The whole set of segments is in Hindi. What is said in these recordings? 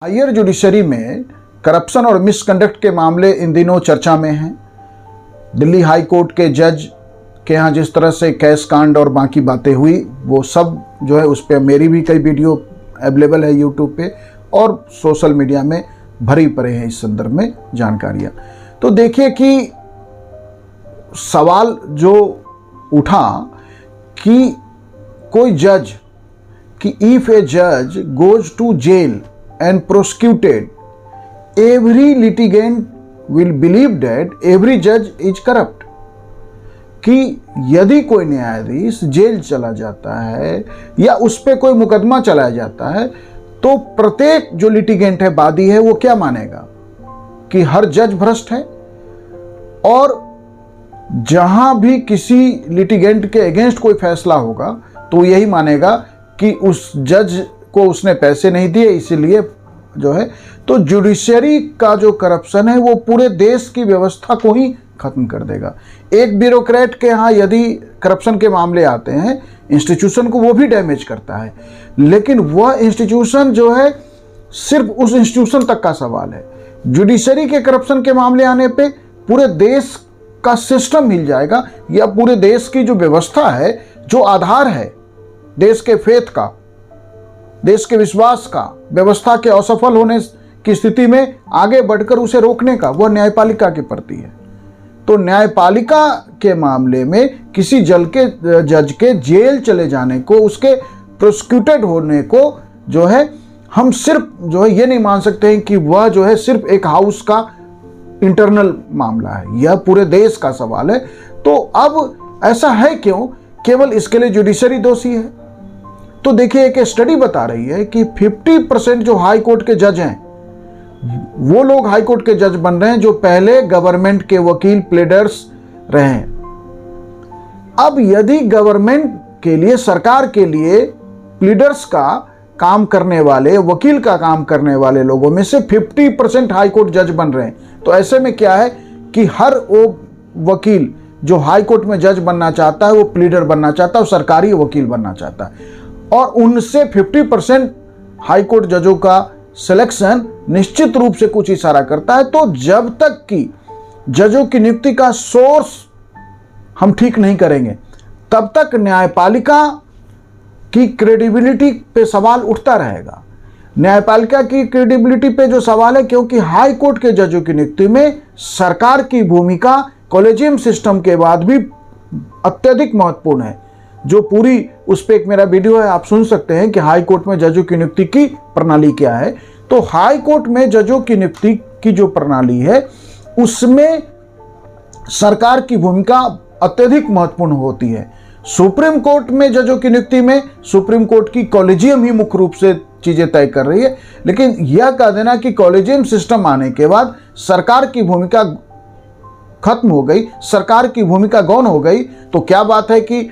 हायर जुडिशरी में करप्शन और मिसकंडक्ट के मामले इन दिनों चर्चा में हैं। दिल्ली हाई कोर्ट के जज के यहाँ जिस तरह से कैश कांड और बाकी बातें हुई वो सब जो है उस पर मेरी भी कई वीडियो अवेलेबल है यूट्यूब पे और सोशल मीडिया में भरी पड़े हैं इस संदर्भ में जानकारियाँ। तो देखिए कि सवाल जो उठा कि कोई जज कि इफ ए जज goes to jail and prosecuted, every litigant will believe that every judge is corrupt। कि यदि कोई न्यायाधीश जेल चला जाता है या उस पर कोई मुकदमा चलाया जाता है तो प्रत्येक जो लिटिगेंट है, वादी है, वो क्या मानेगा कि हर जज भ्रष्ट है। और जहां भी किसी लिटिगेंट के अगेंस्ट कोई फैसला होगा तो यही मानेगा कि उस जज को उसने पैसे नहीं दिए, इसीलिए जो है। तो जुडिशरी का जो करप्शन है वो पूरे देश की व्यवस्था को ही खत्म कर देगा। एक ब्यूरोक्रेट के यहाँ यदि करप्शन के मामले आते हैं, इंस्टीट्यूशन को वो भी डैमेज करता है, लेकिन वह इंस्टीट्यूशन जो है सिर्फ उस इंस्टीट्यूशन तक का सवाल है। जुडिशरी के करप्शन के मामले आने पे पूरे देश का सिस्टम हिल जाएगा या पूरे देश की जो व्यवस्था है, जो आधार है देश के फेथ का, देश के विश्वास का, व्यवस्था के असफल होने की स्थिति में आगे बढ़कर उसे रोकने का, वह न्यायपालिका के प्रति है। तो न्यायपालिका के मामले में किसी जज के जेल चले जाने को, उसके प्रोसिक्यूटेड होने को जो है हम सिर्फ जो है ये नहीं मान सकते हैं कि वह जो है सिर्फ एक हाउस का इंटरनल मामला है, यह पूरे देश का सवाल है। तो अब ऐसा है क्यों? केवल इसके लिए जुडिशरी दोषी है? तो देखिए एक स्टडी बता रही है कि 50% जो हाई कोर्ट के जज हैं वो लोग हाई कोर्ट के जज बन रहे हैं जो पहले गवर्नमेंट के वकील प्लेडर्स रहे हैं। अब यदि गवर्नमेंट के लिए, सरकार के लिए प्लीडर्स का काम करने वाले, वकील का काम करने वाले लोगों में से 50% हाई कोर्ट जज बन रहे हैं, तो ऐसे में क्या है कि हर वो वकील जो हाई कोर्ट में जज बनना चाहता है वो प्लीडर बनना चाहता है, सरकारी वकील बनना चाहता है। और उनसे 50% हाई कोर्ट जजों का सिलेक्शन निश्चित रूप से कुछ इशारा करता है। तो जब तक कि जजों की नियुक्ति का सोर्स हम ठीक नहीं करेंगे तब तक न्यायपालिका की क्रेडिबिलिटी पे सवाल उठता रहेगा। न्यायपालिका की क्रेडिबिलिटी पे जो सवाल है, क्योंकि हाई कोर्ट के जजों की नियुक्ति में सरकार की भूमिका कॉलेजियम सिस्टम के बाद भी अत्यधिक महत्वपूर्ण है। जो पूरी उस पर एक मेरा वीडियो है, आप सुन सकते हैं कि हाई कोर्ट में जजों की नियुक्ति की प्रणाली क्या है। तो हाई कोर्ट में जजों की नियुक्ति की जो प्रणाली है उसमें सरकार की भूमिका अत्यधिक महत्वपूर्ण होती है। सुप्रीम कोर्ट में जजों की नियुक्ति में सुप्रीम कोर्ट की कॉलेजियम ही मुख्य रूप से चीजें तय कर रही है। लेकिन यह कह देना कि कॉलेजियम सिस्टम आने के बाद सरकार की भूमिका खत्म हो गई, सरकार की भूमिका गौण हो गई, तो क्या बात है कि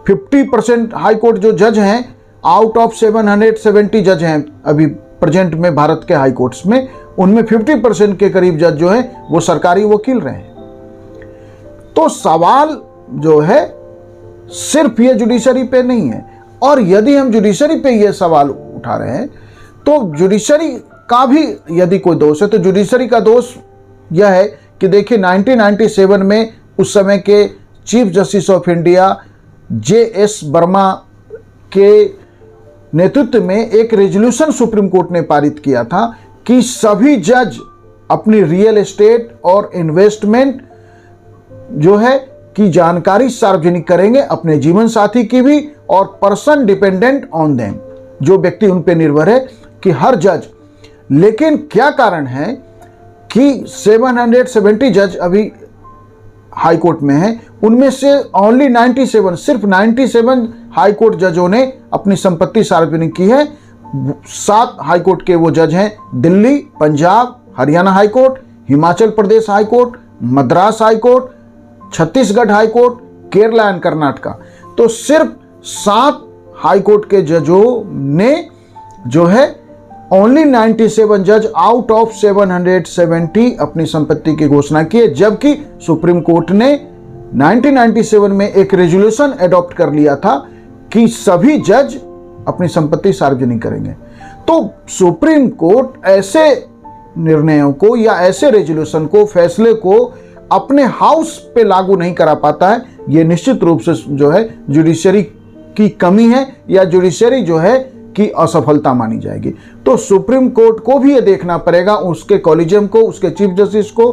50% हाई कोर्ट जो जज हैं, आउट ऑफ 770 जज हैं अभी प्रेजेंट में भारत के हाई कोर्ट्स में, उनमें 50% के करीब जज जो हैं वो सरकारी वकील रहे हैं। तो सवाल जो है सिर्फ ये जुडिशरी पे नहीं है। और यदि हम जुडिशरी पे ये सवाल उठा रहे हैं तो जुडिशरी का भी यदि कोई दोष है तो जुडिशरी का दोष यह है कि देखिए 1997 में उस समय के chief justice of India JS Verma के नेतृत्व में एक रेजोल्यूशन सुप्रीम कोर्ट ने पारित किया था कि सभी जज अपनी रियल एस्टेट और इन्वेस्टमेंट जो है की जानकारी सार्वजनिक करेंगे, अपने जीवन साथी की भी और पर्सन डिपेंडेंट ऑन देम, जो व्यक्ति उन पे निर्भर है, कि हर जज। लेकिन क्या कारण है कि 770 जज अभी हाई कोर्ट में हैं, उनमें से ओनली 97, सिर्फ 97 हाई कोर्ट जजों ने अपनी संपत्ति सार्वजनिक की है। 7 हाई कोर्ट के वो जज हैं Delhi, Punjab, Haryana high court, Himachal Pradesh high court, Madras high court, Chhattisgarh high court, Kerala and Karnataka. तो सिर्फ 7 हाई कोर्ट के जजों ने जो है ओनली 97 जज आउट ऑफ 770 अपनी संपत्ति की घोषणा की है, जबकि सुप्रीम कोर्ट ने 1997 में एक रेजोल्यूशन अडॉप्ट कर लिया था कि सभी जज अपनी संपत्ति सार्वजनिक करेंगे। तो सुप्रीम कोर्ट ऐसे निर्णयों को या ऐसे रेजोल्यूशन को, फैसले को अपने हाउस पे लागू नहीं करा पाता है, ये निश्चित रूप से जो है जुडिशरी की कमी है या जुडिशरी जो है की असफलता मानी जाएगी। तो सुप्रीम कोर्ट को भी ये देखना पड़ेगा, उसके कॉलेजियम को, उसके चीफ जस्टिस को,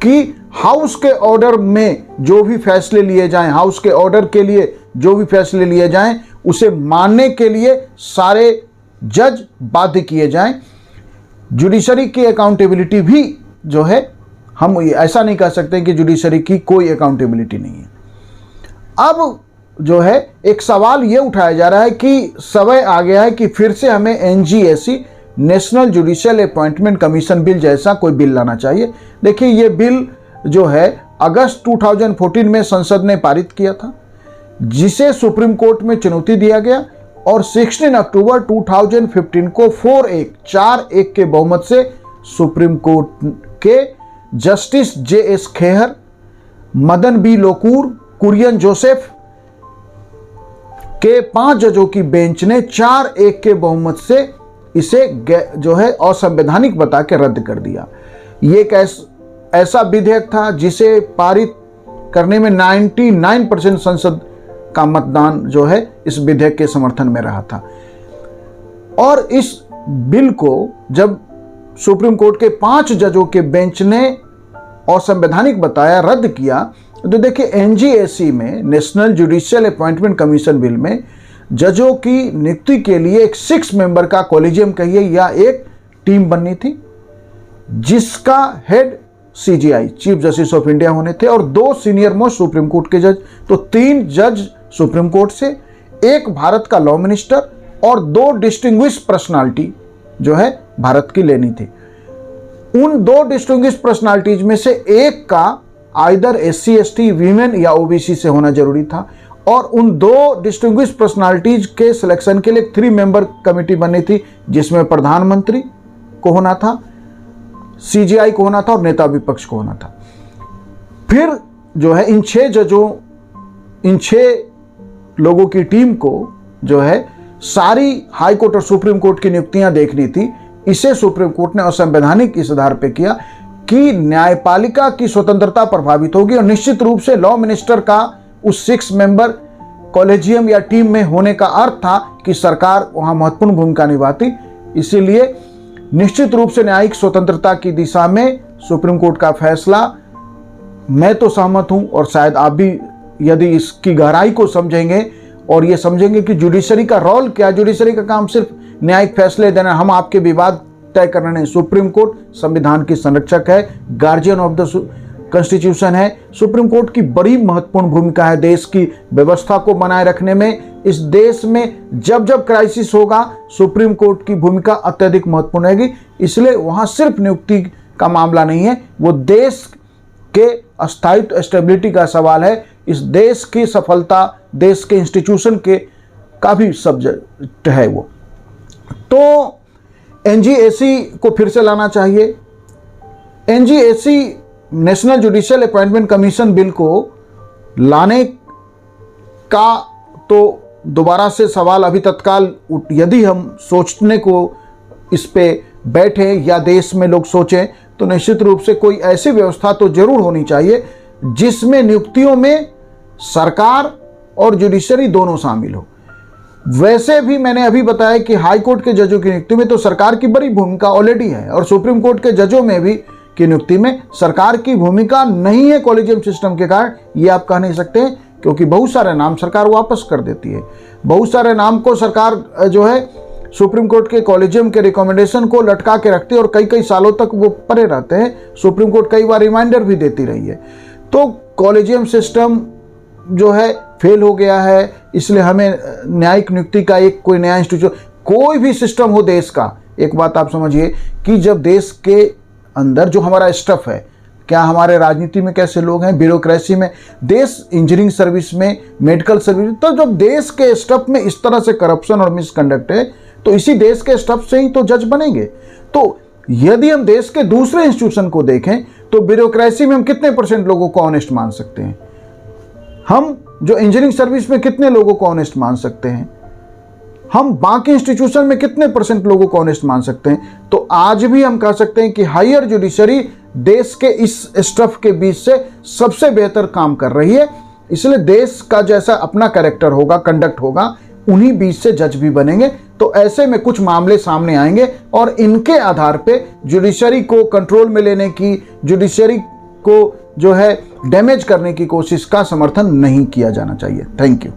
कि हाउस के ऑर्डर में जो भी फैसले लिए जाएं, हाउस के ऑर्डर के लिए जो भी फैसले लिए जाएं, उसे मानने के लिए सारे जज बाध्य किए जाएं। जुडिशरी की अकाउंटेबिलिटी भी जो है, हम ऐसा नहीं कह सकते कि जुडिशरी की कोई अकाउंटेबिलिटी नहीं है। अब जो है एक सवाल ये उठाया जा रहा है कि समय आ गया है कि फिर से हमें NGAC, national judicial appointment commission bill जैसा कोई बिल लाना चाहिए। देखिए, ये बिल जो है अगस्त 2014 में संसद ने पारित किया था, जिसे सुप्रीम कोर्ट में चुनौती दिया गया और 16 अक्टूबर 2015 को 4-1 के बहुमत से सुप्रीम कोर्ट के justice JS Khehar, Madan B Lokur, Kurian Joseph के 5 जजों की बेंच ने 4-1 के बहुमत से इसे जो है असंवैधानिक बता के रद्द कर दिया। ये एक ऐसा विधेयक था जिसे पारित करने में 99% संसद का मतदान जो है इस विधेयक के समर्थन में रहा था। और इस बिल को जब सुप्रीम कोर्ट के 5 जजों के बेंच ने असंवैधानिक बताया, रद्द किया, तो देखिए एनजीएसी में, national judicial appointment commission bill में जजों की नियुक्ति के लिए एक 6 मेंबर का कॉलेजियम कहिए या एक टीम बननी थी, जिसका head CJI, chief justice of India होने थे, और 2 सीनियर मोस्ट सुप्रीम कोर्ट के जज। तो 3 जज सुप्रीम कोर्ट से, 1 भारत का लॉ मिनिस्टर और 2 डिस्टिंग्विश पर्सनालिटी जो है भारत की लेनी थी। उन 2 डिस्टिंग्विश पर्सनालिटीज में से एक का आइदर SC ST, वीमेन या OBC से होना जरूरी था, और उन 2 डिस्टिंग्विश पर्सनालिटीज के सिलेक्शन के लिए 3 मेंबर कमेटी बननी थी, जिसमें प्रधानमंत्री को होना था, CJI को होना था और नेता विपक्ष को होना था। फिर जो है इन 6 लोगों की टीम को जो है सारी हाई कोर्ट और सुप्रीम कोर्ट की नियुक्तियां देखनी थी। इसे सुप्रीम कोर्ट ने असंवैधानिक इस आधार पर किया कि न्यायपालिका की स्वतंत्रता प्रभावित होगी, और निश्चित रूप से लॉ मिनिस्टर का उस 6 मेंबर कॉलेजियम या टीम में होने का अर्थ था कि सरकार वहां महत्वपूर्ण भूमिका निभाती। इसीलिए निश्चित रूप से न्यायिक स्वतंत्रता की दिशा में सुप्रीम कोर्ट का फैसला, मैं तो सहमत हूं, और शायद आप भी यदि इसकी गहराई को समझेंगे और ये समझेंगे कि जुडिशरी का रोल क्या, जुडिशरी का काम सिर्फ न्यायिक फैसले देना, हम आपके विवाद तय करना नहीं। सुप्रीम कोर्ट संविधान की संरक्षक है, गार्जियन ऑफ द कॉन्स्टिट्यूशन है। सुप्रीम कोर्ट की बड़ी महत्वपूर्ण भूमिका है देश की व्यवस्था को बनाए रखने में। इस देश में जब जब क्राइसिस होगा, सुप्रीम कोर्ट की भूमिका अत्यधिक महत्वपूर्ण रहेगी। इसलिए वहां सिर्फ नियुक्ति का मामला नहीं है, वो देश के स्थायित्व, स्टेबिलिटी का सवाल है। इस देश की सफलता, देश के इंस्टीट्यूशन के का भी सब्जेक्ट है वो। तो एनजीएसी को फिर से लाना चाहिए। NGAC, national judicial appointment commission bill को लाने का तो दोबारा से सवाल अभी तत्काल, यदि हम सोचने को इस पे बैठे या देश में लोग सोचें, तो निश्चित रूप से कोई ऐसी व्यवस्था तो जरूर होनी चाहिए जिसमें नियुक्तियों में सरकार और जुडिशरी दोनों शामिल हो। वैसे भी मैंने अभी बताया कि हाई कोर्ट के जजों की नियुक्ति में तो सरकार की बड़ी भूमिका ऑलरेडी है, और सुप्रीम कोर्ट के जजों में भी की नियुक्ति में सरकार की भूमिका नहीं है कॉलेजियम सिस्टम के कारण, ये आप कह नहीं सकते, क्योंकि बहुत सारे नाम सरकार वापस कर देती है। बहुत सारे नाम को सरकार जो है सुप्रीम कोर्ट के कॉलेजियम के रिकमेंडेशन को लटका के रखती है, और कई सालों तक वो पड़े रहते हैं। सुप्रीम कोर्ट कई बार रिमाइंडर भी देती रही है। तो कॉलेजियम सिस्टम जो है फेल हो गया है, इसलिए हमें न्यायिक नियुक्ति का एक कोई नया इंस्टीट्यूट, कोई भी सिस्टम हो देश का, एक बात आप समझिए कि जब देश के अंदर जो हमारा स्टफ है, क्या हमारे राजनीति में कैसे लोग हैं, ब्यूरोक्रेसी में, देश इंजीनियरिंग सर्विस में, मेडिकल सर्विस, तो जब देश के स्टफ में इस तरह से करप्शन और मिसकंडक्ट है, तो इसी देश के स्टफ से ही तो जज बनेंगे। तो यदि हम देश के दूसरे इंस्टीट्यूशन को देखें, तो ब्यूरोक्रेसी में हम कितने % लोगों को ऑनेस्ट मान सकते हैं? हम जो इंजीनियरिंग सर्विस में कितने लोगों को ऑनेस्ट मान सकते हैं? हम बाकी इंस्टीट्यूशन में कितने % लोगों को ऑनेस्ट मान सकते हैं? तो आज भी हम कह सकते हैं कि हायर जुडिशरी देश के इस स्टफ के बीच से सबसे बेहतर काम कर रही है। इसलिए देश का जैसा अपना कैरेक्टर होगा, कंडक्ट होगा, उन्हीं बीच से जज भी बनेंगे। तो ऐसे में कुछ मामले सामने आएंगे और इनके आधार पे जुडिशरी को कंट्रोल में लेने की, जुडिशरी को जो है डैमेज करने की कोशिश का समर्थन नहीं किया जाना चाहिए। Thank you.